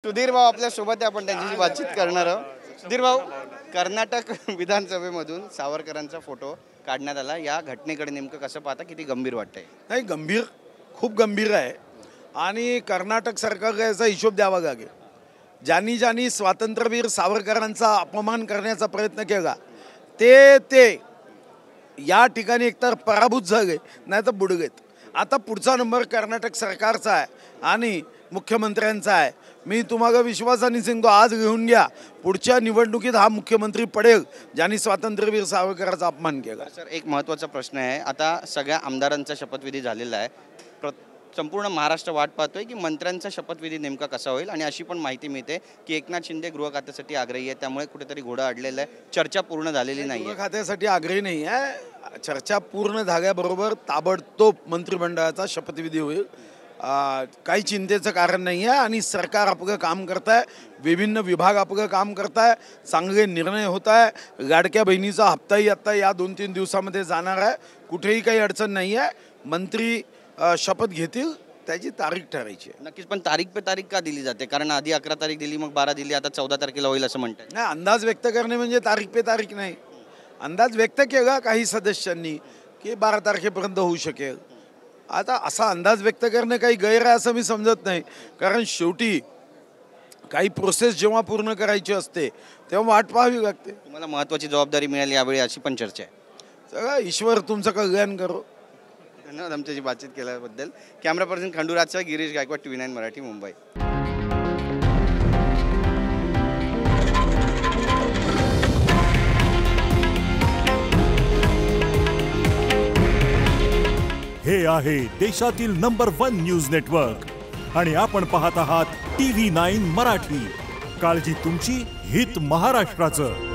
सुधीर भाऊ आपल्या सोबत आहे, आपण त्यांच्याशी बातचीत करणार आहोत। सुधीर भाऊ, कर्नाटक विधानसभेमधून सावरकरांचा फोटो काढण्यात आला, या घटनेकडे नेमकं कसं पाहता, किती गंभीर वाटतंय? नाही, गंभीर, खूप गंभीर आहे आणि कर्नाटक सरकारला याचा हिशोब द्यावा लागेल। ज्यांनी स्वातंत्र्यवीर सावरकरांचा अपमान करण्याचा प्रयत्न केला ते या ठिकाणी एकतर पराभूत झाले, नाही तर बुडगेत। आता पुढचा नंबर कर्नाटक सरकारचा आहे आणि मुख्यमंत्र्यांचा आहे। मी तुम्हाला विश्वासाने सांगतो, आज घेऊन घ्या, पुढच्या निवडणुकीत हा मुख्यमंत्री पडेल ज्यांनी स्वातंत्र्यवीर सावरकरांचा अपमान केला। सर, एक महत्त्वाचा प्रश्न आहे, आता सगळ्या आमदारांचा शपथविधी झालेला आहे, संपूर्ण महाराष्ट्र वाट पाहतोय की मंत्र्यांचा शपथविधी नेमका कसा होईल। आणि अशी पण माहिती मिळते की एकनाथ शिंदे गृह खात्यासाठी आग्रही आहे, त्यामुळे कुठेतरी घोडा अडलेला आहे, चर्चा पूर्ण झालेली नाही आहे। गृह खात्यासाठी आग्रही नाही आहे, चर्चा पूर्ण झाल्याबरोबर ताबडतोब मंत्रिमंडळाचा शपथविधी होईल। काही चिंतेचं कारण नाही आहे आणि सरकार आपलं काम करत आहे, विभिन्न विभाग आपलं काम करत आहे, चांगले निर्णय होत आहे। लाडक्या बहिणीचा हप्ताही आता या 2-3 दिवसामध्ये जाणार आहे, कुठेही काही अडचण नाही आहे। मंत्री शपथ घेतील, त्याची तारीख ठरायची आहे। नक्कीच, पण तारीख पे तारीख का दिली जाते? कारण आधी 11 तारीख दिली, मग 12 दिली, आता 14 तारखेला होईल असं म्हणतात। नाही, अंदाज व्यक्त करणे म्हणजे तारीख पे तारीख नाही। अंदाज व्यक्त केला काही सदस्यांनी की 12 तारखेपर्यंत होऊ शकेल। आता असा अंदाज व्यक्त करणे काही गैर आहे असं मी समजत नाही, कारण शेवटी काही प्रोसेस जेव्हा पूर्ण करायची असते तेव्हा वाट पाहावी लागते। तुम्हाला महत्त्वाची जबाबदारी मिळाली यावेळी, अशी पण चर्चा आहे। सगळं ईश्वर तुमचं कल्याण करो। धन्यवाद आमच्याशी बातचीत केल्याबद्दल। कॅमेरा पर्सन खंडूराजचा गिरीश गायकवाड, TV9 मराठी, मुंबई। हे आहे देशातील नंबर 1 न्यूज नेटवर्क आणि आपण पाहत आहात TV9 मराठी। काळजी तुमची, हित महाराष्ट्राचं।